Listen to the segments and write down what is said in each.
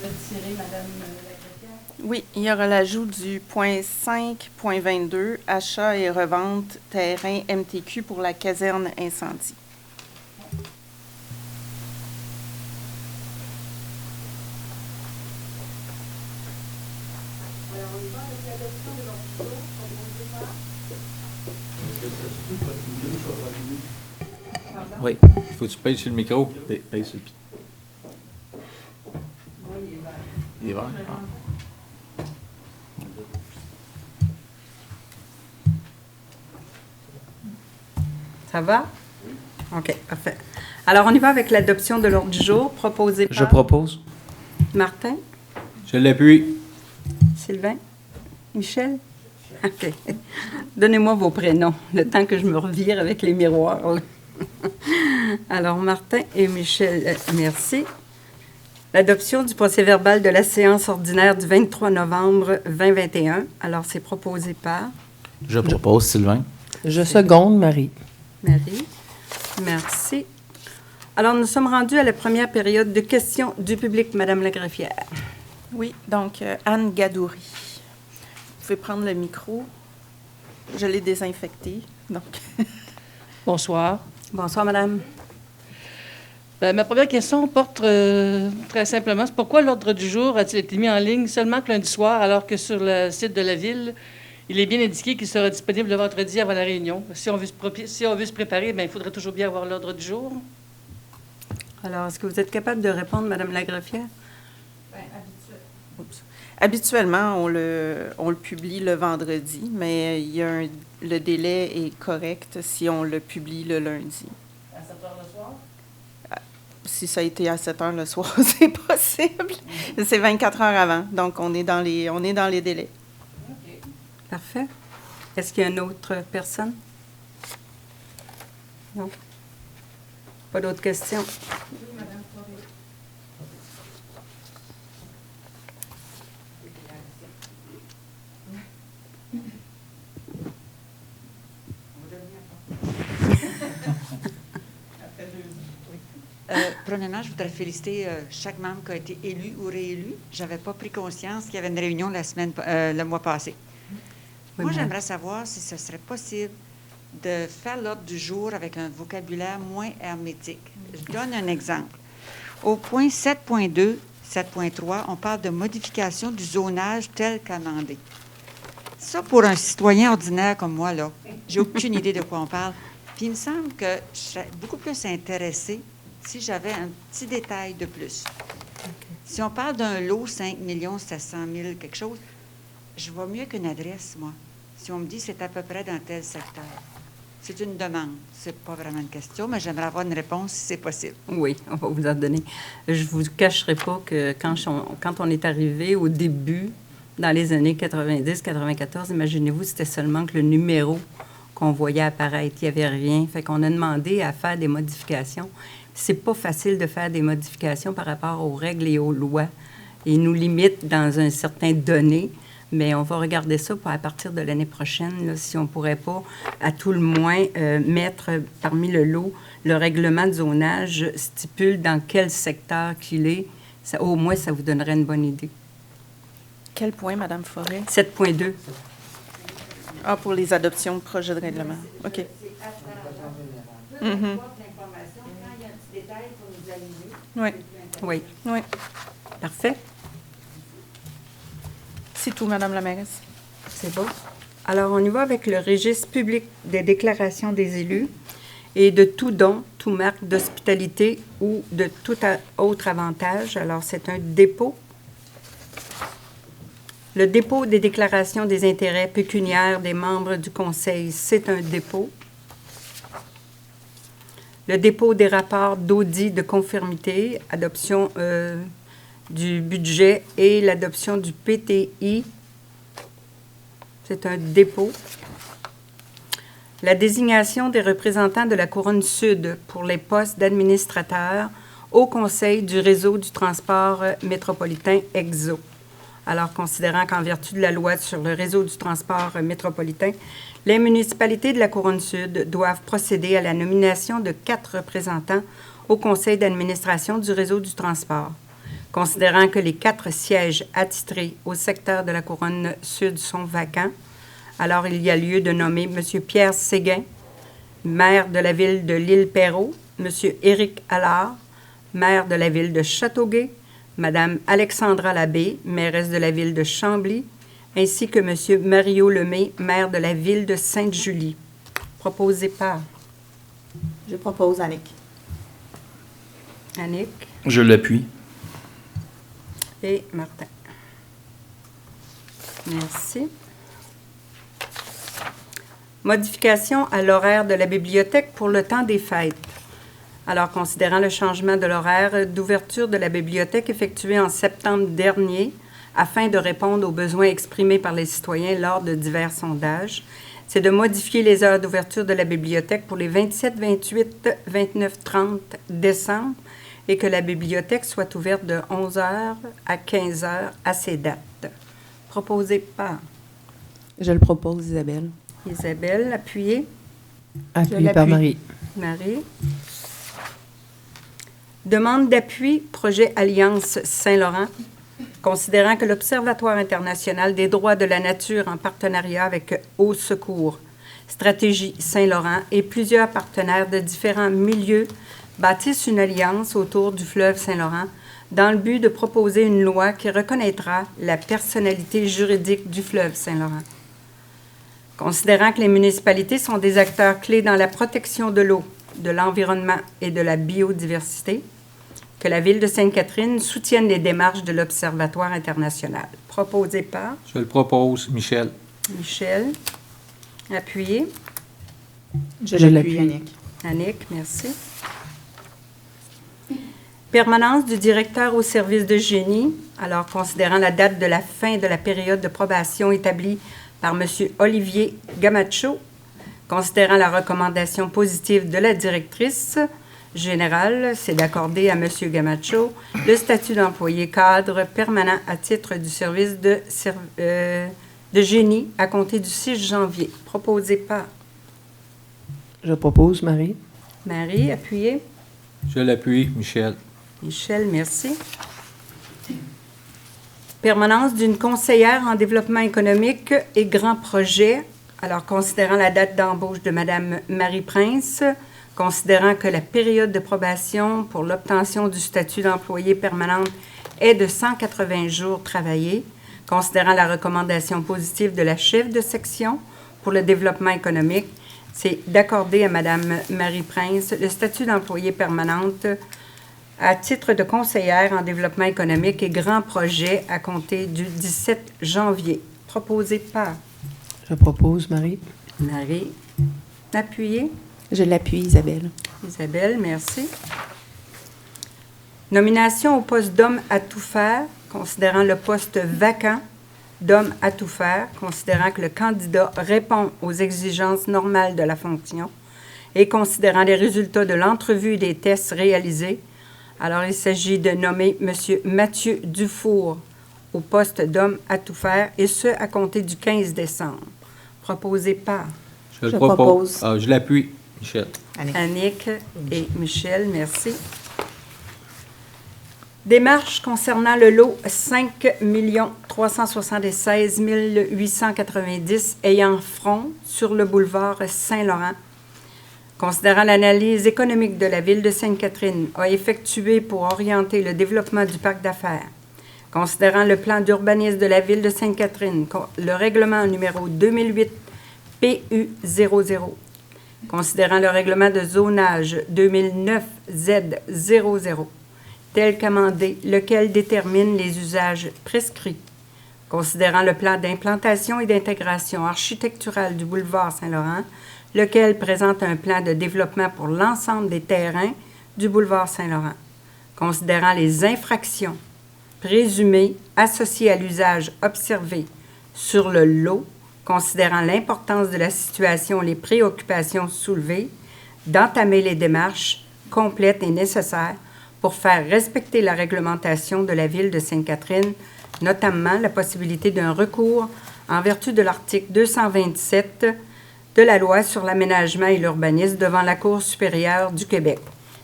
Retirer, Madame Lacretière? Oui, il y aura l'ajout du point 5.22, achat et revente terrain MTQ pour la caserne incendie. Alors, on y va avec l'adoption de l'ordre du jour proposé par... Oui. Faut que tu pèses sur le micro. Pèse sur le pied. Oui, il est vert. Il est vert? Ah. Ça va? OK, parfait. Alors, on y va avec l'adoption de l'ordre du jour proposé par... Je propose. Martin, Je l'appuie. Sylvain, Michel? OK. Donnez-moi vos prénoms, le temps que je me revire avec les miroirs, là. Alors, Martin et Michel, merci. L'adoption du procès-verbal de la séance ordinaire du 23 novembre 2021. Alors, c'est proposé par Je propose, Sylvain. Je seconde, Marie. Marie. Merci. Alors, nous sommes rendus à la première période de questions du public, Madame la greffière. Oui, donc Anne Gadouri. Vous pouvez prendre le micro. Je l'ai désinfecté, donc. Bonsoir. Bonsoir, Madame. Ben, ma première question porte très simplement, c'est pourquoi l'ordre du jour a-t-il été mis en ligne seulement que lundi soir, alors que sur le site de la Ville, il est bien indiqué qu'il sera disponible le vendredi avant la réunion. Si on veut se préparer, bien, il faudrait toujours bien avoir l'ordre du jour. Alors, est-ce que vous êtes capable de répondre, Madame la greffière? Habituellement, on le publie le vendredi, mais le délai est correct si on le publie le lundi. À 7 heures le soir? Si ça a été à 7 heures le soir, c'est possible. C'est 24 heures avant, donc on est dans les délais. OK. Parfait. Est-ce qu'il y a une autre personne? Non. Pas d'autres questions? Premièrement, je voudrais féliciter chaque membre qui a été élu ou réélu. Je n'avais pas pris conscience qu'il y avait une réunion le mois passé. Oui, Moi, madame. j'aimerais savoir si ce serait possible de faire l'ordre du jour avec un vocabulaire moins hermétique. Je donne un exemple. Au point 7.2, 7.3, on parle de modification du zonage tel qu'amendé. Ça, pour un citoyen ordinaire comme moi, là, j'ai aucune idée de quoi on parle. Puis il me semble que je serais beaucoup plus intéressée si j'avais un petit détail de plus. Si on parle d'un lot 5 700 000 quelque chose, je vois mieux qu'une adresse, moi. Si on me dit c'est à peu près dans tel secteur. C'est une demande. C'est pas vraiment une question, mais j'aimerais avoir une réponse si c'est possible. Oui, on va vous en donner. Je ne vous cacherai pas que quand on est arrivé au début, dans les années 90-94, imaginez-vous, c'était seulement que le numéro qu'on voyait apparaître. Il n'y avait rien. Fait qu'on a demandé à faire des modifications. C'est pas facile de faire des modifications par rapport aux règles et aux lois. Ils nous limitent dans un certain donné, mais on va regarder ça pour à partir de l'année prochaine, là, si on ne pourrait pas, à tout le moins, mettre parmi le lot, le règlement de zonage stipule dans quel secteur qu'il est. Ça, au moins, ça vous donnerait une bonne idée. Quel point, Madame Forêt? 7.2. Ah, pour les adoptions de projets de règlement. OK. C'est à travers. Peu importe l'information, quand il y a un petit détail, il faut nous aligner. Oui. Oui. Oui. Parfait. C'est tout, Madame la mairesse. C'est bon. Alors, on y va avec le registre public des déclarations des élus et de tout don, tout marque d'hospitalité ou de tout autre avantage. Alors, c'est un dépôt. Le dépôt des déclarations des intérêts pécuniaires des membres du conseil, c'est un dépôt. Le dépôt des rapports d'audit de conformité, adoption du budget et l'adoption du PTI, c'est un dépôt. La désignation des représentants de la Couronne Sud pour les postes d'administrateurs au Conseil du réseau du transport métropolitain EXO. Alors, considérant qu'en vertu de la loi sur le réseau du transport métropolitain, les municipalités de la Couronne-Sud doivent procéder à la nomination de 4 représentants au conseil d'administration du réseau du transport. Considérant que les 4 sièges attitrés au secteur de la Couronne-Sud sont vacants, alors il y a lieu de nommer M. Pierre Séguin, maire de la ville de l'Île-Perrot, M. Éric Allard, maire de la ville de Châteauguay, Mme Alexandra Labbé, mairesse de la ville de Chambly, ainsi que M. Mario Lemay, maire de la ville de Sainte-Julie. Proposé par Je propose Annick. Annick Je l'appuie. et Martin. Merci. Modification à l'horaire de la bibliothèque pour le temps des fêtes. Alors, considérant le changement de l'horaire d'ouverture de la bibliothèque effectué en septembre dernier afin de répondre aux besoins exprimés par les citoyens lors de divers sondages, c'est de modifier les heures d'ouverture de la bibliothèque pour les 27, 28, 29, 30 décembre et que la bibliothèque soit ouverte de 11h à 15h à ces dates. Proposé par Je le propose, Isabelle. Isabelle, appuyée. Appuyé par Marie. Marie. Demande d'appui, projet Alliance Saint-Laurent. Considérant que l'Observatoire international des droits de la nature en partenariat avec Au Secours, Stratégie Saint-Laurent et plusieurs partenaires de différents milieux bâtissent une alliance autour du fleuve Saint-Laurent dans le but de proposer une loi qui reconnaîtra la personnalité juridique du fleuve Saint-Laurent. Considérant que les municipalités sont des acteurs clés dans la protection de l'eau, de l'environnement et de la biodiversité, que la Ville de Sainte-Catherine soutienne les démarches de l'Observatoire international. Proposé par Je le propose, Michel. Michel. Appuyé. Je l'appuie, Annick. Annick, merci. Permanence du directeur au service de génie. Alors, considérant la date de la fin de la période de probation établie par M. Olivier Gamacho, considérant la recommandation positive de la directrice générale, c'est d'accorder à M. Gamacho le statut d'employé cadre permanent à titre du service de génie à compter du 6 janvier. Proposé par Je propose Marie. Marie, appuyée. Je l'appuie, Michel. Michel, merci. Permanence d'une conseillère en développement économique et grands projets. Alors, considérant la date d'embauche de Mme Marie Prince, considérant que la période de probation pour l'obtention du statut d'employé permanente est de 180 jours travaillés, considérant la recommandation positive de la chef de section pour le développement économique, c'est d'accorder à Mme Marie Prince le statut d'employé permanente à titre de conseillère en développement économique et grands projets à compter du 17 janvier. Proposé par Je propose Marie. Marie. Appuyé. Je l'appuie, Isabelle. Isabelle, merci. Nomination au poste d'homme à tout faire, considérant le poste vacant d'homme à tout faire, considérant que le candidat répond aux exigences normales de la fonction et considérant les résultats de l'entrevue et des tests réalisés. Alors, il s'agit de nommer M. Mathieu Dufour au poste d'homme à tout faire, et ce, à compter du 15 décembre. Proposé par Je le Je propose. propose. Ah, je l'appuie, Michel. Annick. Annick et Michel, merci. Démarche concernant le lot 5 376 890 ayant front sur le boulevard Saint-Laurent. Considérant l'analyse économique de la Ville de Sainte-Catherine a effectué pour orienter le développement du parc d'affaires, considérant le plan d'urbanisme de la Ville de Sainte-Catherine, le règlement numéro 2008 PU00, considérant le règlement de zonage 2009 Z00, tel qu'amendé, lequel détermine les usages prescrits, considérant le plan d'implantation et d'intégration architecturale du boulevard Saint-Laurent, lequel présente un plan de développement pour l'ensemble des terrains du boulevard Saint-Laurent, considérant les infractions présumées associées à l'usage observé sur le lot, considérant l'importance de la situation et les préoccupations soulevées, d'entamer les démarches complètes et nécessaires pour faire respecter la réglementation de la Ville de Sainte-Catherine notamment la possibilité d'un recours en vertu de l'article 227 de la loi sur l'aménagement et l'urbanisme devant la Cour supérieure du Québec.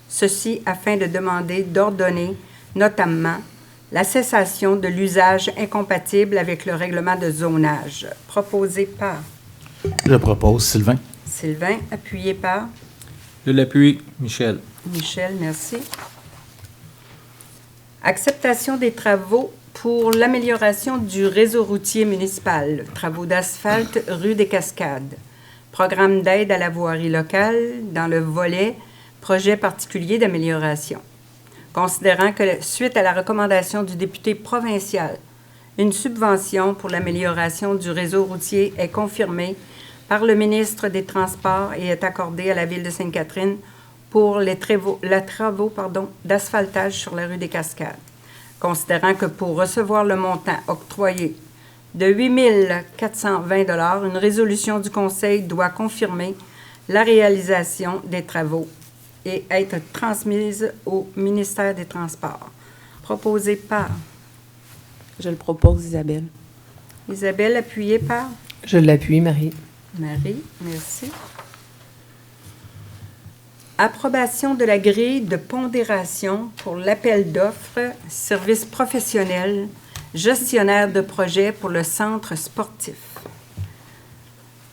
Ceci afin de demander d'ordonner notamment la cessation de l'usage incompatible avec le règlement de zonage, proposé par Je propose Sylvain. Sylvain, appuyé par Je l'appuie, Michel. Michel, merci. Acceptation des travaux pour l'amélioration du réseau routier municipal, travaux d'asphalte rue des Cascades, programme d'aide à la voirie locale dans le volet projet particulier d'amélioration. Considérant que, suite à la recommandation du député provincial, une subvention pour l'amélioration du réseau routier est confirmée par le ministre des Transports et est accordée à la Ville de Sainte-Catherine pour les travaux d'asphaltage sur la rue des Cascades. Considérant que pour recevoir le montant octroyé de 8 420 $, une résolution du Conseil doit confirmer la réalisation des travaux et être transmise au ministère des Transports. Proposé par Je le propose, Isabelle. Isabelle, appuyée par Je l'appuie, Marie. Marie, merci. Approbation de la grille de pondération pour l'appel d'offres services professionnels gestionnaire de projet pour le centre sportif.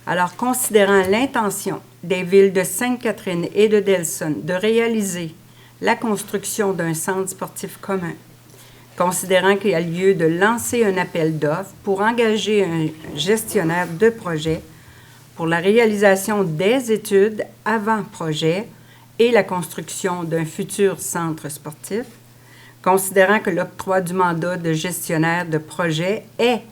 Alors, considérant l'intention des villes de Sainte-Catherine et de Delson de réaliser la construction d'un centre sportif commun, considérant qu'il y a lieu de lancer un appel d'offres pour engager un gestionnaire de projet pour la réalisation des études avant projet et la construction d'un futur centre sportif, considérant que l'octroi du mandat de gestionnaire de projet est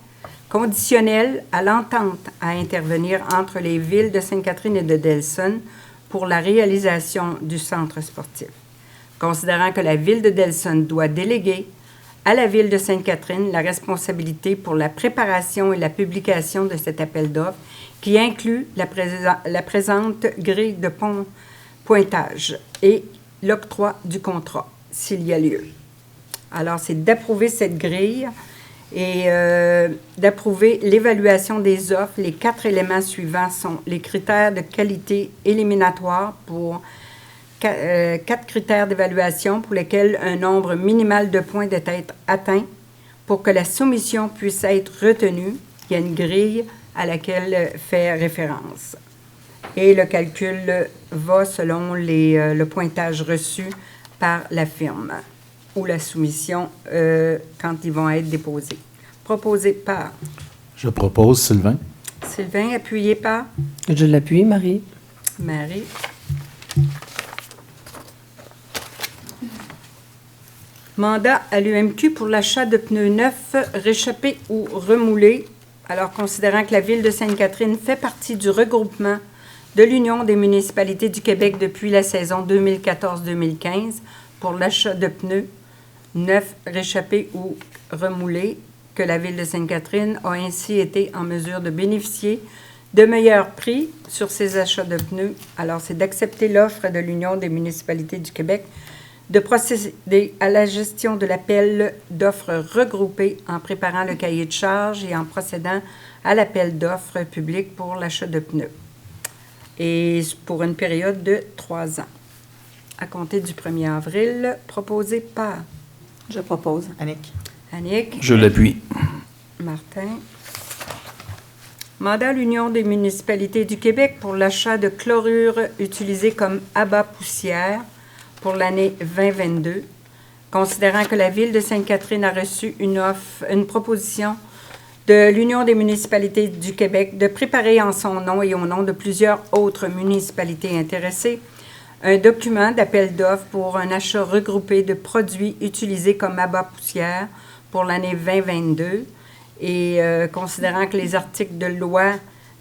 conditionnel à l'entente à intervenir entre les villes de Sainte-Catherine et de Delson pour la réalisation du centre sportif. Considérant que la ville de Delson doit déléguer à la ville de Sainte-Catherine la responsabilité pour la préparation et la publication de cet appel d'offres qui inclut la présente grille de pointage et l'octroi du contrat, s'il y a lieu. Alors, c'est d'approuver cette grille et d'approuver l'évaluation des offres. Les 4 éléments suivants sont les critères de qualité éliminatoires pour 4 critères d'évaluation pour lesquels un nombre minimal de points doit être atteint pour que la soumission puisse être retenue. Il y a une grille à laquelle fait référence. Et le calcul va selon le pointage reçu par la firme ou la soumission quand ils vont être déposés. Proposé par Je propose Sylvain. Sylvain, appuyé par Je l'appuie, Marie. Marie. Mandat à l'UMQ pour l'achat de pneus neufs, réchappés ou remoulés. Alors, considérant que la Ville de Sainte-Catherine fait partie du regroupement de l'Union des municipalités du Québec depuis la saison 2014-2015 pour l'achat de pneus neufs, réchappés ou remoulés, que la Ville de Sainte-Catherine a ainsi été en mesure de bénéficier de meilleurs prix sur ces achats de pneus. Alors, c'est d'accepter l'offre de l'Union des municipalités du Québec de procéder à la gestion de l'appel d'offres regroupé en préparant le cahier de charges et en procédant à l'appel d'offres public pour l'achat de pneus. Et pour une période de 3 ans. À compter du 1er avril, proposé par Je propose, Annick. Annick. Je l'appuie. Martin. Mandat à l'Union des municipalités du Québec pour l'achat de chlorure utilisé comme abat poussière pour l'année 2022, considérant que la Ville de Sainte-Catherine a reçu une proposition de l'Union des municipalités du Québec de préparer en son nom et au nom de plusieurs autres municipalités intéressées un document d'appel d'offres pour un achat regroupé de produits utilisés comme abat poussière pour l'année 2022 et considérant que les articles de loi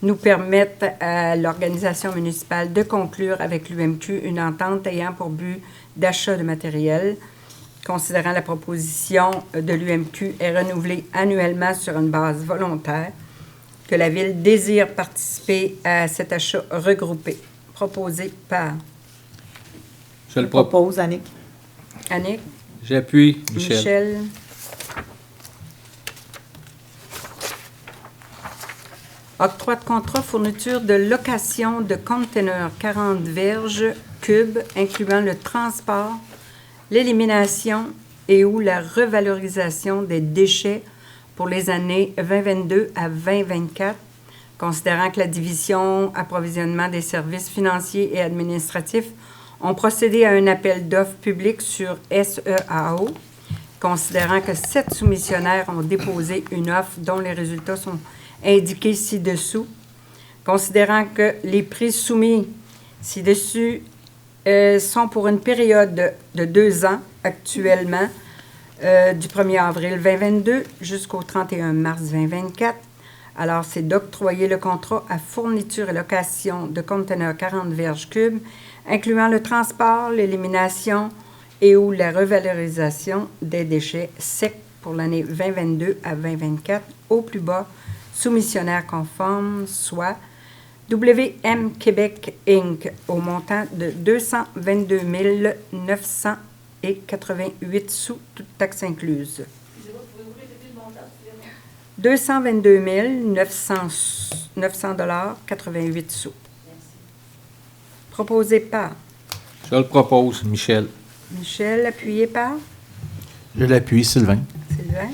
nous permettent à l'organisation municipale de conclure avec l'UMQ une entente ayant pour but d'achat de matériel. Considérant la proposition de l'UMQ est renouvelée annuellement sur une base volontaire, que la Ville désire participer à cet achat regroupé, proposé par Je le propose. Propose, Annick. Annick, J'appuie, Michel. Michel. Octroi de contrat fourniture de location de conteneurs 40 verges cubes, incluant le transport, l'élimination et ou la revalorisation des déchets pour les années 2022 à 2024, considérant que la division approvisionnement des services financiers et administratifs ont procédé à un appel d'offres public sur SEAO, considérant que 7 soumissionnaires ont déposé une offre dont les résultats sont indiqués ci-dessous, considérant que les prix soumis ci-dessus sont pour une période de 2 ans actuellement, du 1er avril 2022 jusqu'au 31 mars 2024. Alors, c'est d'octroyer le contrat à fourniture et location de conteneurs 40 verges cubes, incluant le transport, l'élimination et ou la revalorisation des déchets secs pour l'année 2022 à 2024 au plus bas soumissionnaire conforme, soit WM Québec Inc. au montant de 222 988 sous, toutes taxes incluses. 222 900,88 sous. Proposé par Je le propose, Michel. Michel, appuyé par Je l'appuie, Sylvain. Sylvain.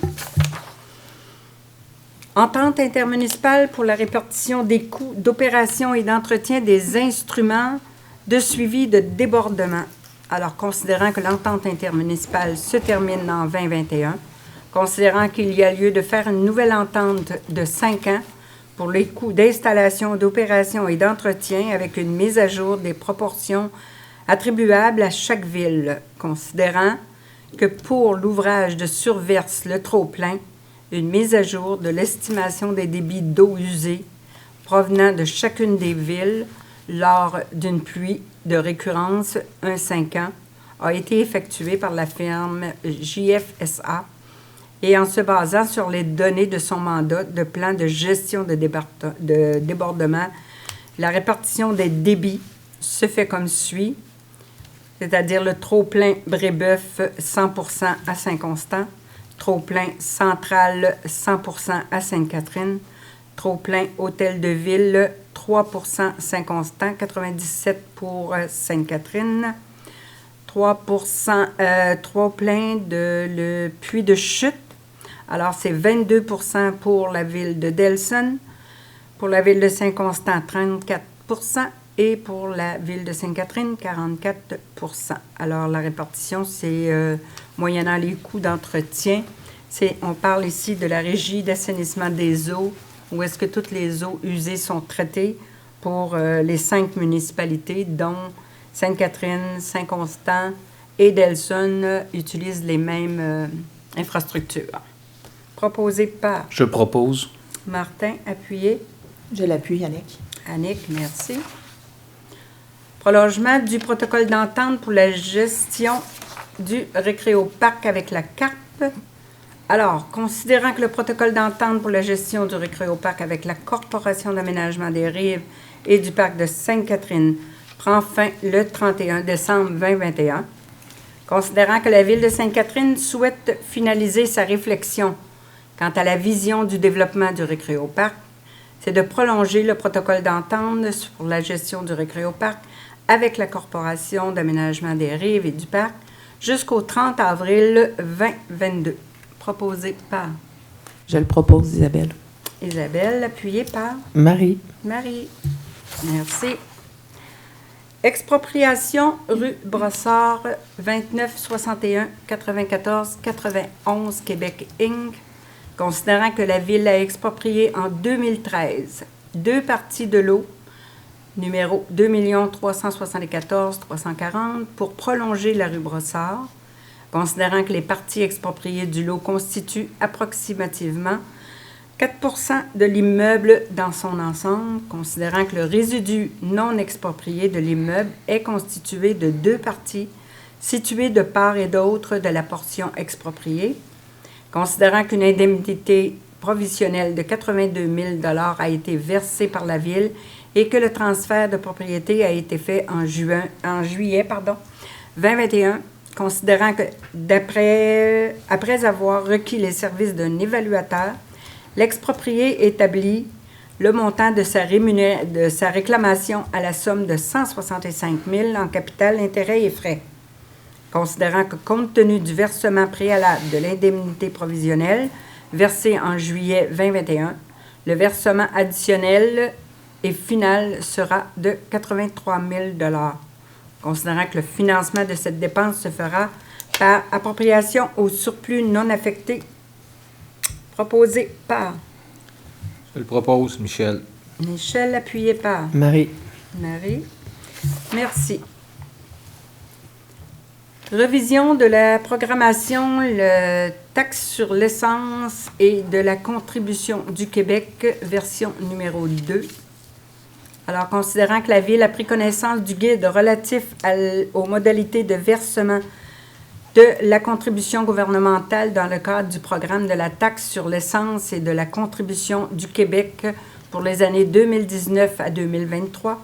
Entente intermunicipale pour la répartition des coûts d'opération et d'entretien des instruments de suivi de débordement. Alors, considérant que l'entente intermunicipale se termine en 2021, considérant qu'il y a lieu de faire une nouvelle entente de 5 ans pour les coûts d'installation, d'opération et d'entretien avec une mise à jour des proportions attribuables à chaque ville, considérant que pour l'ouvrage de surverse le trop-plein, une mise à jour de l'estimation des débits d'eau usée provenant de chacune des villes lors d'une pluie de récurrence 5 ans a été effectuée par la firme JFSA et en se basant sur les données de son mandat de plan de gestion de débordement, la répartition des débits se fait comme suit, c'est-à-dire le trop-plein Brébeuf 100% à Saint-Constant, trop-plein Centrale 100% à Sainte-Catherine, trop-plein Hôtel de Ville 3% Saint-Constant, 97 pour Sainte-Catherine, 3% trop-plein de le Puy de Chute. Alors, c'est 22% pour la ville de Delson, pour la ville de Saint-Constant, 34% et pour la ville de Sainte-Catherine, 44%. Alors, la répartition, c'est moyennant les coûts d'entretien. On parle ici de la régie d'assainissement des eaux, où est-ce que toutes les eaux usées sont traitées pour les 5 municipalités, dont Sainte-Catherine, Saint-Constant et Delson utilisent les mêmes infrastructures. Proposé par Je propose. Martin, appuyé. Je l'appuie, Annick. Annick, merci. Prolongement du protocole d'entente pour la gestion du récréoparc avec la CARP. Alors, considérant que le protocole d'entente pour la gestion du récréoparc avec la Corporation d'aménagement des rives et du parc de Sainte-Catherine prend fin le 31 décembre 2021, considérant que la Ville de Sainte-Catherine souhaite finaliser sa réflexion quant à la vision du développement du récréoparc, c'est de prolonger le protocole d'entente sur la gestion du récréoparc avec la Corporation d'aménagement des rives et du parc jusqu'au 30 avril 2022. Proposé par Je le propose, Isabelle. Isabelle, appuyée par Marie. Marie. Merci. Expropriation rue Brossard, 2961 94 91 Québec Inc. Considérant que la Ville a exproprié en 2013 2 parties de lot, numéro 2 374 340, pour prolonger la rue Brossard, considérant que les parties expropriées du lot constituent approximativement 4% de l'immeuble dans son ensemble, considérant que le résidu non exproprié de l'immeuble est constitué de 2 parties situées de part et d'autre de la portion expropriée, considérant qu'une indemnité provisionnelle de 82 000 $ a été versée par la Ville et que le transfert de propriété a été fait en juillet 2021, considérant que après avoir requis les services d'un évaluateur, l'exproprié établit le montant de sa réclamation à la somme de 165 000 en capital, intérêts et frais. Considérant que, compte tenu du versement préalable de l'indemnité provisionnelle versée en juillet 2021, le versement additionnel et final sera de 83 000 $. Considérant que le financement de cette dépense se fera par appropriation au surplus non affecté proposé par Je le propose, Michel. Michel, appuyé par Marie. Marie. Merci. Révision de la programmation, le taxe sur l'essence et de la contribution du Québec, version numéro 2. Alors, considérant que la Ville a pris connaissance du guide relatif aux modalités de versement de la contribution gouvernementale dans le cadre du programme de la taxe sur l'essence et de la contribution du Québec pour les années 2019 à 2023,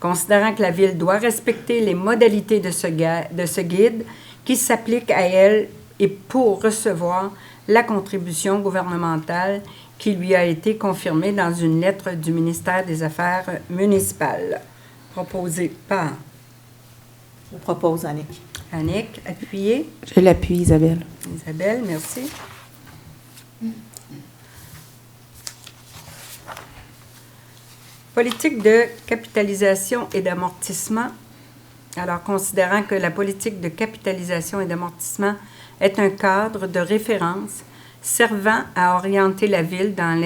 considérant que la Ville doit respecter les modalités de ce guide qui s'appliquent à elle et pour recevoir la contribution gouvernementale qui lui a été confirmée dans une lettre du ministère des Affaires municipales. Proposée par Je propose Annick. Annick, appuyée. Je l'appuie, Isabelle. Isabelle, merci. Politique de capitalisation et d'amortissement. Alors, considérant que la politique de capitalisation et d'amortissement est un cadre de référence servant à orienter la Ville dans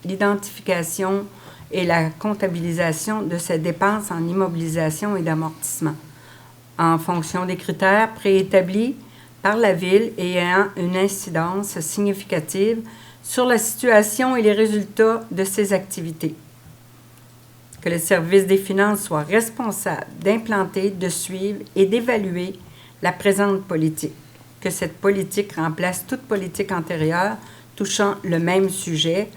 l'identification et la comptabilisation de ses dépenses en immobilisation et d'amortissement, en fonction des critères préétablis par la Ville et ayant une incidence significative sur la situation et les résultats de ses activités. Que le service des finances soit responsable d'implanter, de suivre et d'évaluer la présente politique. Que cette politique remplace toute politique antérieure touchant le même sujet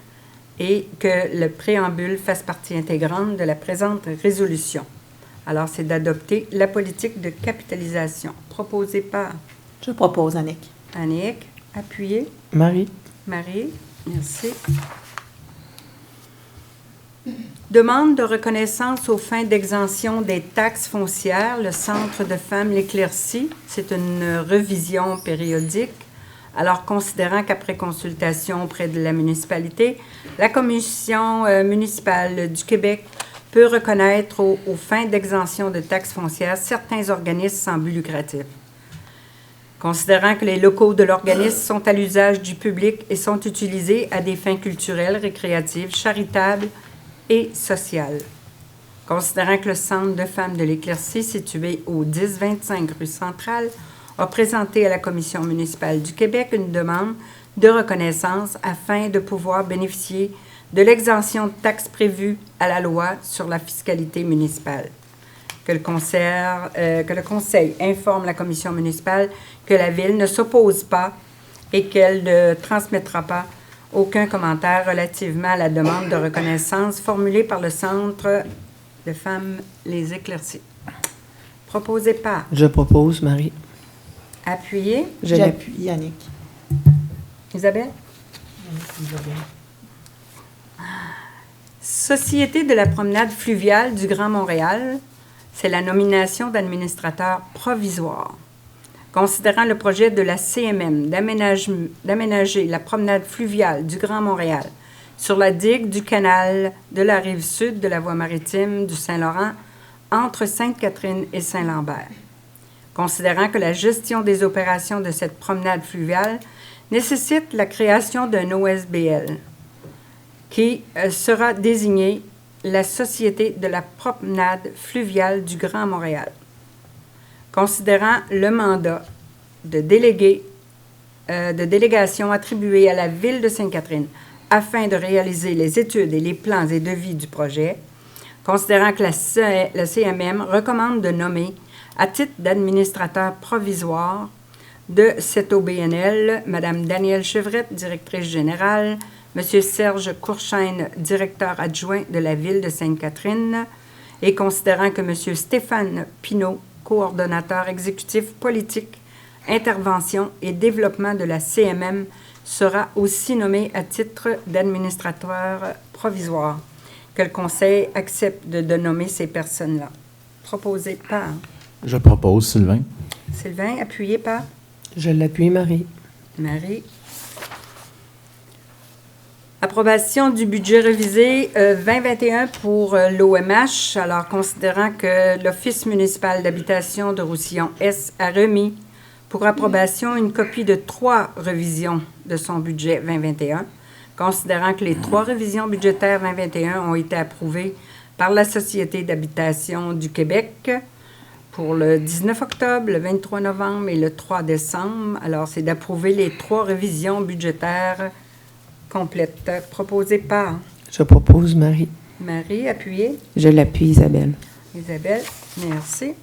et que le préambule fasse partie intégrante de la présente résolution. Alors, c'est d'adopter la politique de capitalisation proposée par Je propose Annick. Annick, appuyée. Marie. Marie, merci. Demande de reconnaissance aux fins d'exemption des taxes foncières, le Centre de femmes L'Éclaircie. C'est une revision périodique. Alors, considérant qu'après consultation auprès de la municipalité, la Commission municipale du Québec peut reconnaître aux fins d'exemption de taxes foncières certains organismes sans but lucratif. Considérant que les locaux de l'organisme sont à l'usage du public et sont utilisés à des fins culturelles, récréatives, charitables et sociales. Considérant que le Centre de femmes de l'Éclaircie, situé au 1025 rue Centrale, a présenté à la Commission municipale du Québec une demande de reconnaissance afin de pouvoir bénéficier de l'exemption de taxes prévue à la loi sur la fiscalité municipale. Que le Conseil informe la Commission municipale que la Ville ne s'oppose pas et qu'elle ne transmettra pas aucun commentaire relativement à la demande de reconnaissance formulée par le Centre de femmes Les Éclaircies. Proposé par Je propose Marie. Appuyé. Je l'appuie Annick. Isabelle. Société de la promenade fluviale du Grand Montréal, c'est la nomination d'administrateur provisoire. Considérant le projet de la CMM d'aménager la promenade fluviale du Grand Montréal sur la digue du canal de la rive sud de la voie maritime du Saint-Laurent entre Sainte-Catherine et Saint-Lambert. Considérant que la gestion des opérations de cette promenade fluviale nécessite la création d'un OSBL qui sera désigné la Société de la promenade fluviale du Grand Montréal. Considérant le mandat de délégation attribué à la Ville de Sainte-Catherine afin de réaliser les études et les plans et devis du projet, considérant que la CMM recommande de nommer à titre d'administrateur provisoire de cet OBNL, Mme Danielle Chevrette, directrice générale, M. Serge Courchaine, directeur adjoint de la Ville de Sainte-Catherine, et considérant que M. Stéphane Pinault, coordonnateur exécutif politique, intervention et développement de la CMM, sera aussi nommé à titre d'administrateur provisoire. que le conseil accepte de nommer ces personnes-là. Proposé par Je propose Sylvain. Sylvain, appuyé par Je l'appuie, Marie. Marie. Approbation du budget révisé 2021 pour l'OMH. Alors, considérant que l'Office municipal d'habitation de Roussillon-Est a remis pour approbation une copie de 3 révisions de son budget 2021, considérant que les 3 révisions budgétaires 2021 ont été approuvées par la Société d'habitation du Québec pour le 19 octobre, le 23 novembre et le 3 décembre. Alors, c'est d'approuver les 3 révisions budgétaires complètes proposées par Je propose Marie. Marie, appuyée. Je l'appuie, Isabelle. Isabelle, merci.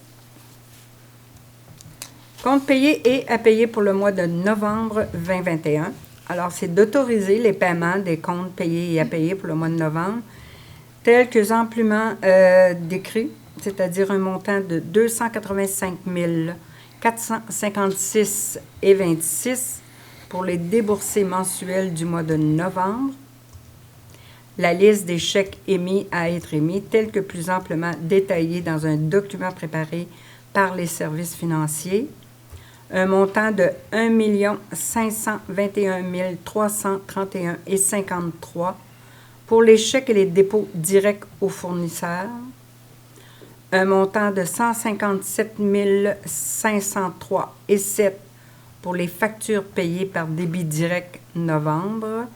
Compte payé et à payer pour le mois de novembre 2021. Alors, c'est d'autoriser les paiements des comptes payés et à payer pour le mois de novembre, tels que amplement décrits, c'est-à-dire un montant de 285 456,26 pour les déboursés mensuels du mois de novembre. La liste des chèques émis à être émis, telle que plus amplement détaillée dans un document préparé par les services financiers. Un montant de 1 521 331,53 pour les chèques et les dépôts directs aux fournisseurs. Un montant de 157 503,7 pour les factures payées par débit direct novembre.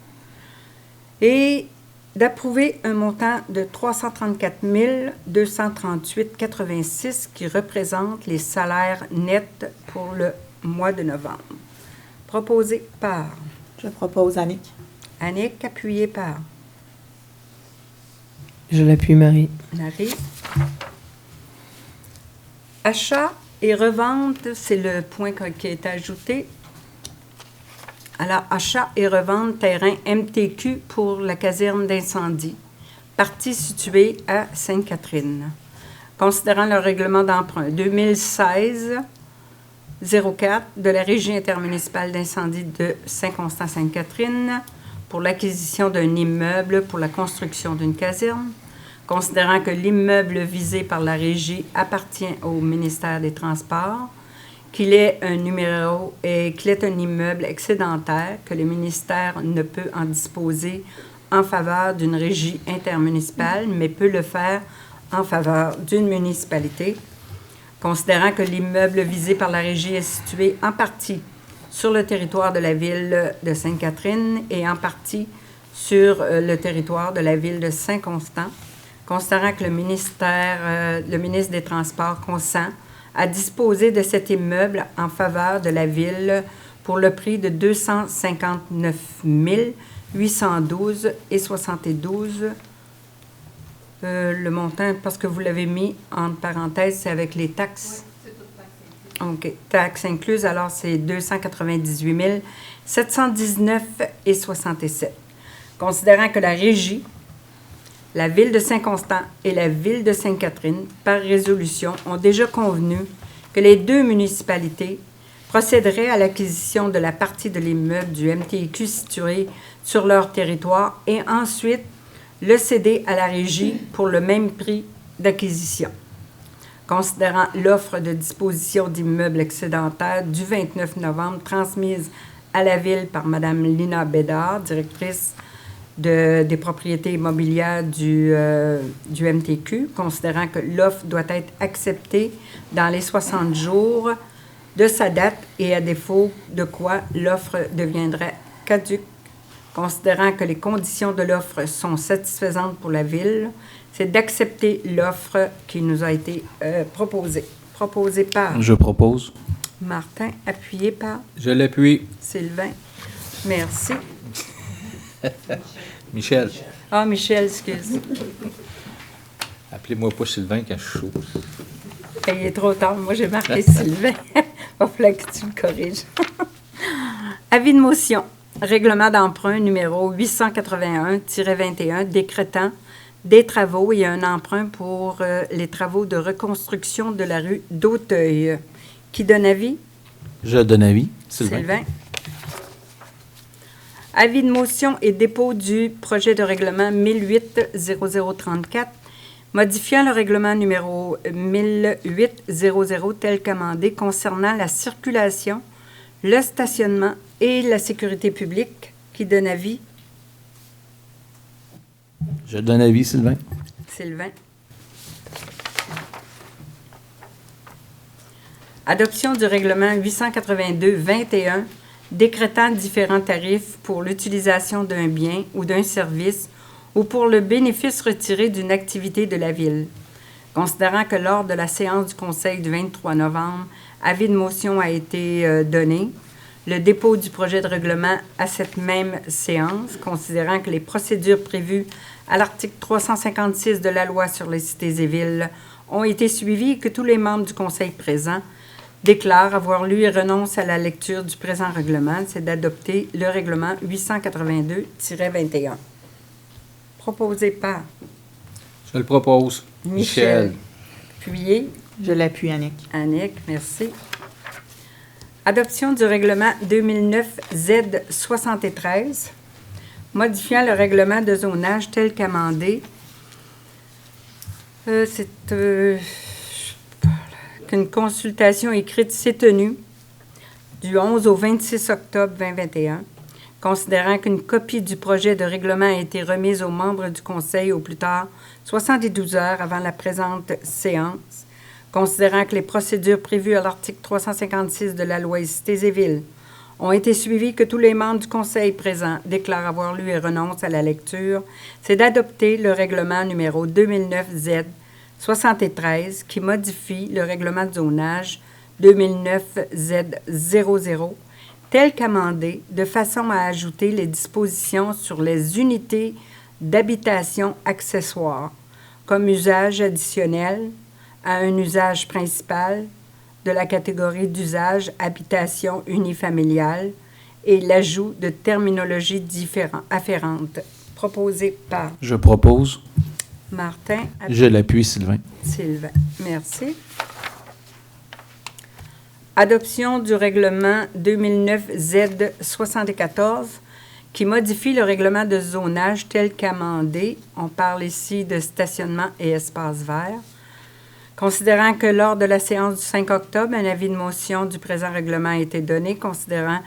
Et d'approuver un montant de 334 238,86 qui représente les salaires nets pour le mois de novembre. Proposé par Je propose Annick. Annick, appuyé par Je l'appuie, Marie. Marie. Achat et revente, c'est le point qui a été ajouté. Alors, achat et revente terrain MTQ pour la caserne d'incendie, partie située à Sainte-Catherine. Considérant le règlement d'emprunt 2016-04 de la Régie intermunicipale d'incendie de Saint-Constant-Sainte-Catherine pour l'acquisition d'un immeuble pour la construction d'une caserne, considérant que l'immeuble visé par la Régie appartient au ministère des Transports, qu'il est un numéro et qu'il est un immeuble excédentaire, que le ministère ne peut en disposer en faveur d'une régie intermunicipale, mais peut le faire en faveur d'une municipalité, considérant que l'immeuble visé par la régie est situé en partie sur le territoire de la ville de Sainte-Catherine et en partie sur le territoire de la ville de Saint-Constant, considérant que le ministre des Transports consent à disposer de cet immeuble en faveur de la ville pour le prix de 259 812,72. Le montant, parce que vous l'avez mis entre parenthèses, c'est avec les taxes. Oui, c'est tout taxes incluses. OK. Taxes incluses, alors c'est 298 719,67. Considérant que la Régie, la Ville de Saint-Constant et la Ville de Sainte-Catherine, par résolution, ont déjà convenu que les 2 municipalités procéderaient à l'acquisition de la partie de l'immeuble du MTQ situé sur leur territoire et ensuite le céder à la Régie pour le même prix d'acquisition. Considérant l'offre de disposition d'immeubles excédentaires du 29 novembre transmise à la Ville par Mme Lina Bédard, directrice des propriétés immobilières du MTQ, considérant que l'offre doit être acceptée dans les 60 jours de sa date et à défaut de quoi l'offre deviendrait caduque, considérant que les conditions de l'offre sont satisfaisantes pour la Ville, c'est d'accepter l'offre qui nous a été proposée. Proposée par Je propose. Martin, appuyé par Je l'appuie. Sylvain. Merci. Michel. Ah, Michel, excuse. Appelez-moi pas Sylvain quand je suis chaud. Il est trop tard. Moi, j'ai marqué Sylvain. Il va falloir que tu le corriges. Avis de motion. Règlement d'emprunt numéro 881-21 décrétant des travaux et un emprunt pour les travaux de reconstruction de la rue d'Auteuil. Qui donne avis? Je donne avis. Sylvain. Sylvain. Avis de motion et dépôt du projet de règlement 1008-0034, modifiant le règlement numéro 1008-00 tel qu'amendé concernant la circulation, le stationnement et la sécurité publique. Qui donne avis? Je donne avis, Sylvain. Sylvain. Adoption du règlement 882-21 décrétant différents tarifs pour l'utilisation d'un bien ou d'un service ou pour le bénéfice retiré d'une activité de la Ville. Considérant que lors de la séance du Conseil du 23 novembre, avis de motion a été donné, le dépôt du projet de règlement à cette même séance, considérant que les procédures prévues à l'article 356 de la Loi sur les cités et villes ont été suivies et que tous les membres du Conseil présents déclarent avoir lu et renoncent à la lecture du présent règlement, c'est d'adopter le règlement 882-21. Proposé par Je le propose. Michel. Appuyé. Je l'appuie, Annick. Annick, merci. Adoption du règlement 2009-Z73, modifiant le règlement de zonage tel qu'amendé. Qu'une consultation écrite s'est tenue du 11 au 26 octobre 2021, considérant qu'une copie du projet de règlement a été remise aux membres du Conseil au plus tard 72 heures avant la présente séance, considérant que les procédures prévues à l'article 356 de la Loi Cités et Villes ont été suivies, que tous les membres du Conseil présents déclarent avoir lu et renoncent à la lecture, c'est d'adopter le règlement numéro 2009-Z73 qui modifie le règlement de zonage 2009-Z00 tel qu'amendé, de façon à ajouter les dispositions sur les unités d'habitation accessoires comme usage additionnel à un usage principal de la catégorie d'usage habitation unifamiliale et l'ajout de terminologie afférente. Proposé par Je propose. Martin. Je l'appuie, Sylvain. Sylvain. Merci. Adoption du règlement 2009-Z74 qui modifie le règlement de zonage tel qu'amendé. On parle ici de stationnement et espace vert. Considérant que lors de la séance du 5 octobre, un avis de motion du présent règlement a été donné, considérant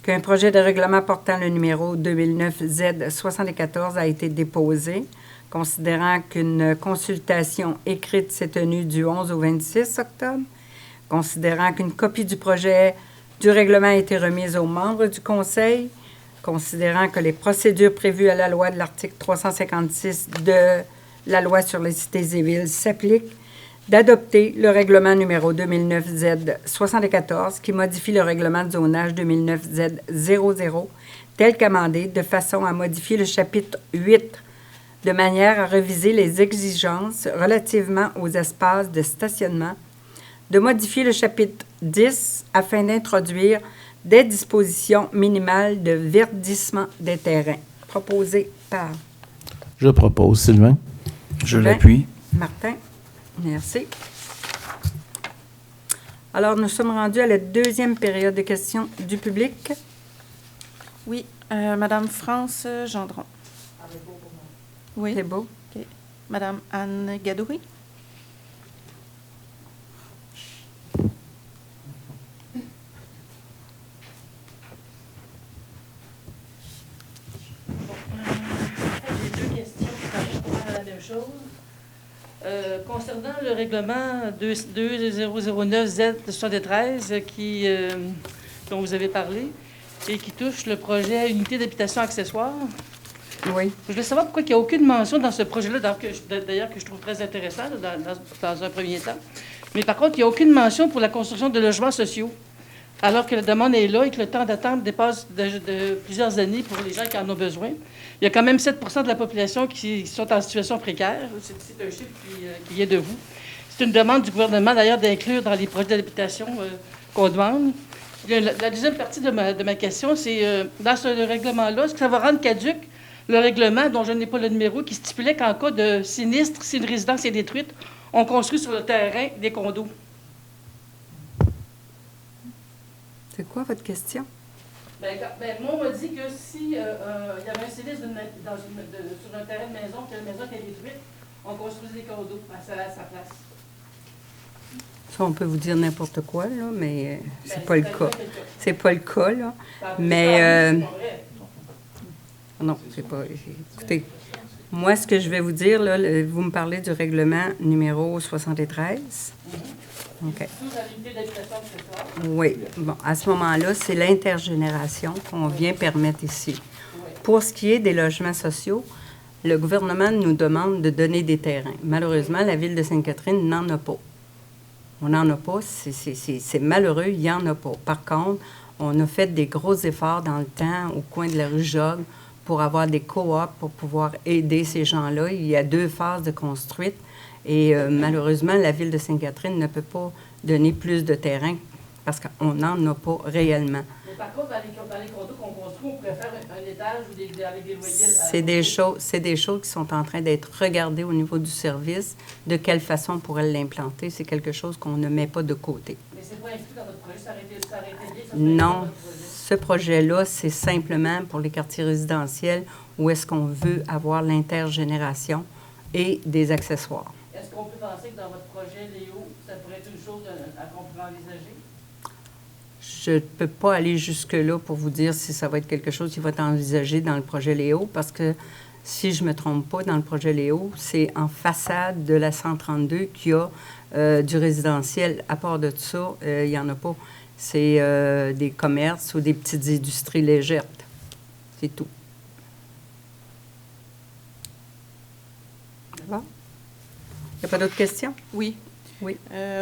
qu'un projet de règlement portant le numéro 2009-Z74 a été déposé, considérant qu'une consultation écrite s'est tenue du 11 au 26 octobre, considérant qu'une copie du projet du règlement a été remise aux membres du Conseil, considérant que les procédures prévues à la loi de l'article 356 de la Loi sur les cités et villes s'appliquent, d'adopter le règlement numéro 2009-Z74 qui modifie le règlement de zonage 2009-Z00 tel qu'amendé de façon à modifier le chapitre 8 de manière à reviser les exigences relativement aux espaces de stationnement, de modifier le chapitre 10 afin d'introduire des dispositions minimales de verdissement des terrains. Proposé par Je propose, Sylvain. Je Sylvain. l'appuie. Martin. Merci. Alors, nous sommes rendus à la deuxième période de questions du public. Oui, Madame France Gendron. Oui. C'est beau. OK. Madame Anne Gadouri. J'ai deux questions par rapport à la même chose. Concernant le règlement 2009-Z73 dont vous avez parlé et qui touche le projet Unité d'habitation accessoire, Oui. je voulais savoir pourquoi il n'y a aucune mention dans ce projet-là, d'ailleurs que je trouve très intéressant dans un premier temps. Mais par contre, il n'y a aucune mention pour la construction de logements sociaux, alors que la demande est là et que le temps d'attente dépasse de plusieurs années pour les gens qui en ont besoin. Il y a quand même 7 % de la population qui sont en situation précaire. C'est un chiffre qui vient de vous. C'est une demande du gouvernement, d'ailleurs, d'inclure dans les projets d'habitation qu'on demande. La deuxième partie de ma question, c'est dans ce règlement-là, est-ce que ça va rendre caduc le règlement, dont je n'ai pas le numéro, qui stipulait qu'en cas de sinistre, si une résidence est détruite, on construit sur le terrain des condos? C'est quoi votre question? Moi, on m'a dit que si il y avait un sinistre sur un terrain de maison, que la maison était détruite, on construisait des condos à sa place. Ça, on peut vous dire n'importe quoi, là, mais c'est pas le cas. C'est pas le cas, là. Mais, non, c'est pas... Écoutez, moi, ce que je vais vous dire, là, vous me parlez du règlement numéro 73. OK. Oui. Bon, à ce moment-là, c'est l'intergénération qu'on vient permettre ici. Pour ce qui est des logements sociaux, le gouvernement nous demande de donner des terrains. Malheureusement, la Ville de Sainte-Catherine n'en a pas. On n'en a pas. C'est malheureux, il n'y en a pas. Par contre, on a fait des gros efforts dans le temps au coin de la rue Jogues pour avoir des coops pour pouvoir aider ces gens-là. Il y a 2 phases de construite. Et malheureusement, la Ville de Sainte-Catherine ne peut pas donner plus de terrain parce qu'on n'en a pas réellement. Mais par contre, dans les condos qu'on construit, on pourrait faire un étage ou avec des loyers... C'est des choses qui sont en train d'être regardées au niveau du service. De quelle façon on pourrait l'implanter, c'est quelque chose qu'on ne met pas de côté. Mais c'est pas inclus dans votre projet, ça aurait été bien, ça non, ce projet-là, c'est simplement pour les quartiers résidentiels où est-ce qu'on veut avoir l'intergénération et des accessoires. Est-ce qu'on peut penser que dans votre projet, Léo, ça pourrait être une chose qu'on pourrait envisager? Je ne peux pas aller jusque-là pour vous dire si ça va être quelque chose qui va être envisagé dans le projet Léo, parce que si je ne me trompe pas, dans le projet Léo, c'est en façade de la 132 qu'il y a du résidentiel. À part de ça, il n'y en a pas. C'est des commerces ou des petites industries légères. C'est tout. Ça va? Il n'y a pas d'autres questions? Oui. Oui.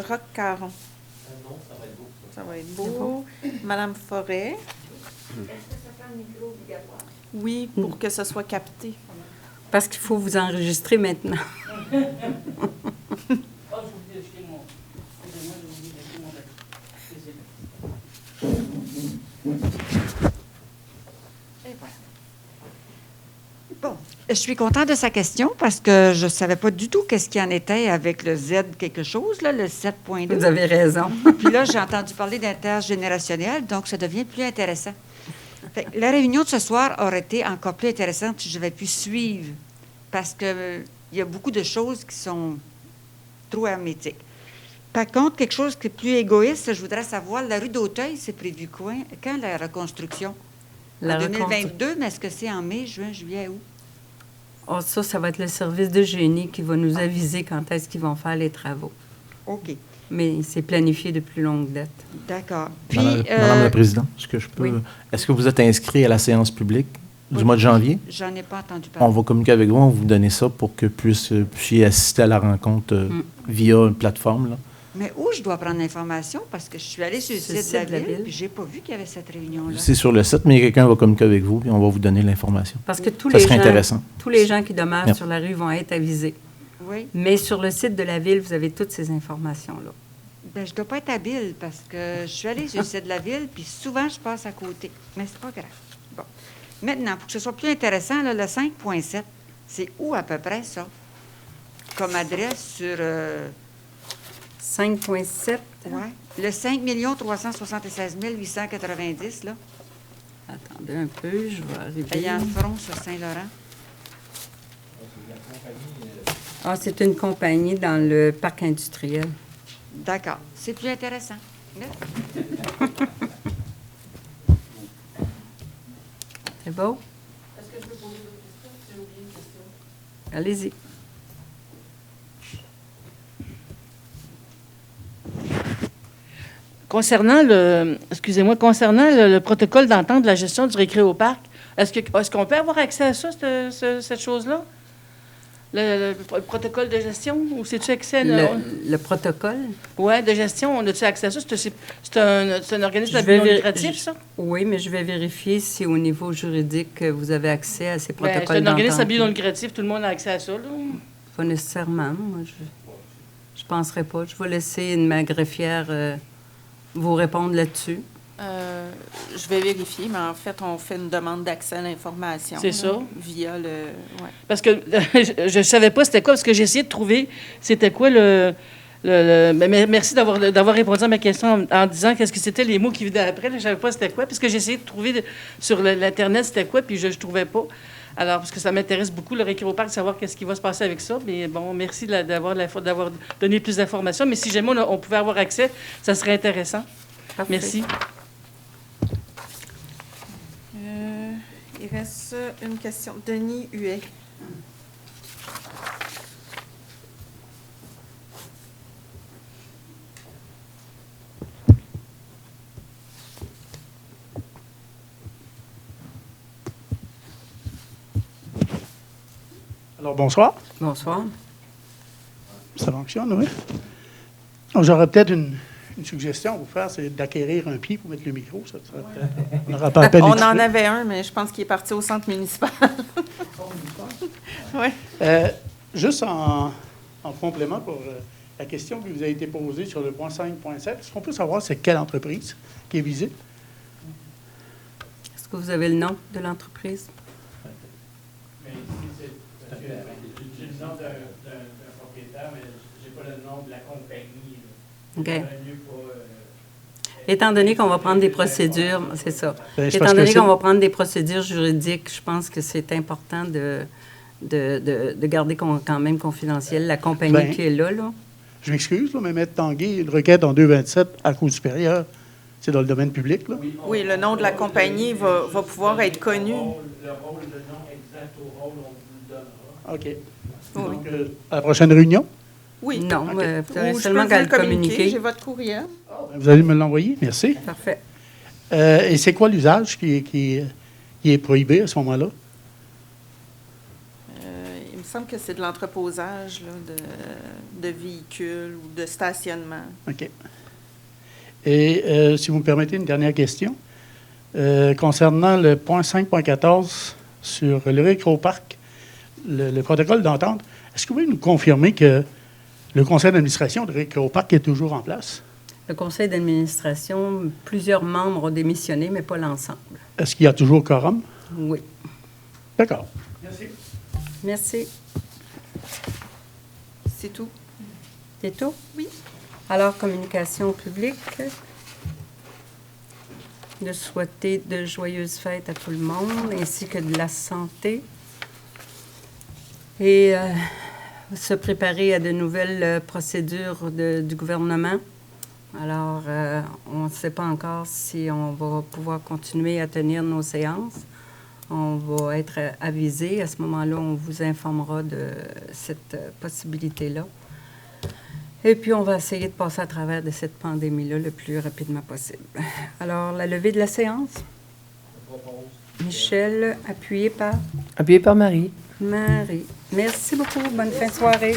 Roch Caron. Non, ça va être beau. Ça va être beau. Madame Forêt. Est-ce que ça prend un micro obligatoire? Oui, pour que ce soit capté. Parce qu'il faut vous enregistrer maintenant. Ah, j'ai oublié d'acheter mon... Excusez-moi, j'ai oublié d'acheter mon... Et voilà. Bon, je suis contente de sa question parce que je ne savais pas du tout qu'est-ce qu'il en était avec le Z quelque chose, là, le 7.2. Vous avez raison. Puis là, j'ai entendu parler d'intergénérationnel, donc ça devient plus intéressant. Fait que la réunion de ce soir aurait été encore plus intéressante si j'avais pu suivre, parce qu'il y a beaucoup de choses qui sont trop hermétiques. Par contre, quelque chose qui est plus égoïste, je voudrais savoir, la rue d'Auteuil, c'est prévu quand la reconstruction? En 2022, mais est-ce que c'est en mai, juin, juillet, août? Oh, ça va être le service de génie qui va nous aviser quand est-ce qu'ils vont faire les travaux. OK. Mais c'est planifié depuis longue date. D'accord. Puis, Madame la Présidente, est-ce que je peux... Oui. Est-ce que vous êtes inscrit à la séance publique du mois de janvier? J'en ai pas entendu On parler. va communiquer avec vous, on va vous donner ça pour que puissiez assister à la rencontre via une plateforme. Là. Mais où je dois prendre l'information? Parce que je suis allée sur le Sur le site de site de la la ville, ville. puis j'ai pas vu qu'il y avait cette réunion-là. C'est sur le site, mais quelqu'un va communiquer avec vous et on va vous donner l'information. Parce que tous Ça serait intéressant. les gens qui demeurent Yep. sur la rue vont être avisés. Oui. Mais sur le site de la ville, vous avez toutes ces informations-là. Bien, je dois pas être habile parce que je suis allée sur le site de la ville, puis souvent, je passe à côté. Mais c'est pas grave. Bon. Maintenant, pour que ce soit plus intéressant, là, le 5.7, c'est où à peu près ça? Comme adresse sur... 5,7. ouais. Le 5 376 890, là. Attendez un peu, je vais arriver. Ayant front sur Saint-Laurent. Ah, c'est une compagnie dans le parc industriel. D'accord. C'est plus intéressant. Merci. C'est beau? Est-ce que je peux poser d'autres questions? J'ai oublié une question. Allez-y. Concernant le protocole d'entente de la gestion du récréoparc, est-ce qu'on peut avoir accès à ça, cette chose-là? Le protocole de gestion? Ou c'est-tu accès à... Le protocole? Oui, de gestion, on a-tu accès à ça? C'est un organisme Je vais non lucratif, ça? Oui, mais je vais vérifier si au niveau juridique, vous avez accès à ces Ben, protocoles c'est un organisme d'entente. non lucratif, tout le monde a accès à ça, là. Pas nécessairement. Moi, je penserais pas. Je vais laisser ma greffière vous répondre là-dessus. Je vais vérifier, mais en fait, on fait une demande d'accès à l'information. C'est là, ça. Via le... Ouais. Parce que je ne savais pas c'était quoi, parce que j'ai essayé de trouver c'était quoi Merci d'avoir répondu à ma question en disant qu'est-ce que c'était les mots qui venaient après. Je ne savais pas c'était quoi, puisque j'ai essayé de trouver sur l'Internet c'était quoi, puis je ne trouvais pas. Alors, parce que ça m'intéresse beaucoup, le récréoparc, de savoir qu'est-ce qui va se passer avec ça. Mais bon, merci d'avoir donné plus d'informations. Mais si jamais on pouvait avoir accès, ça serait intéressant. Parfait. Merci. Il reste une question. Denis Huet. Alors, bonsoir. Bonsoir. Ça fonctionne, oui. Donc, j'aurais peut-être une suggestion à vous faire, c'est d'acquérir un pied pour mettre le micro. Ça serait on n'aura pas à peine On en étouffé. avait un, mais je pense qu'il est parti au centre municipal. Oui. Juste en complément pour la question qui vous a été posée sur le point 5.7, est-ce qu'on peut savoir c'est quelle entreprise qui est visée? Est-ce que vous avez le nom de l'entreprise? Mais ici, j'ai le nom d'un propriétaire, mais je n'ai pas le nom de la compagnie. OK. J'aurais mieux pas, Étant donné qu'on va prendre des procédures, c'est ça. Ben, c'est Étant parce que donné c'est- qu'on va prendre des procédures juridiques, je pense que c'est important de garder quand même confidentiel la compagnie Ben, qui est là. Je m'excuse, là, mais Maître Tanguay, une requête en 227 à Cour supérieure, c'est dans le domaine public, là. Oui, le nom de la compagnie va pouvoir être connu. le nom exact au rôle, on vous le donnera. OK. Oui. Donc, à la prochaine réunion, Oui. Non, OK. vous avez Ou je seulement peux qu'à vous le le communiquer. communiquer. J'ai votre courriel. vous allez me l'envoyer. Merci. Parfait. Et c'est quoi l'usage qui est prohibé à ce moment-là? Il me semble que c'est de l'entreposage là, de véhicules ou de stationnement. OK. Et si vous me permettez une dernière question. Concernant le point 5.14 sur le récréoparc, le protocole d'entente, est-ce que vous pouvez nous confirmer que le conseil d'administration de récréoparc est toujours en place? Le conseil d'administration, plusieurs membres ont démissionné, mais pas l'ensemble. Est-ce qu'il y a toujours quorum? Oui. D'accord. Merci. Merci. C'est tout. C'est tout? Oui. Alors, communication publique. De souhaiter de joyeuses fêtes à tout le monde, ainsi que de la santé. Et se préparer à de nouvelles procédures du gouvernement. Alors, on ne sait pas encore si on va pouvoir continuer à tenir nos séances. On va être avisé. À ce moment-là, on vous informera de cette possibilité-là. Et puis, on va essayer de passer à travers de cette pandémie-là le plus rapidement possible. Alors, la levée de la séance. Michel, appuyé par Appuyé par Marie. Marie. Merci beaucoup. Bonne fin de soirée.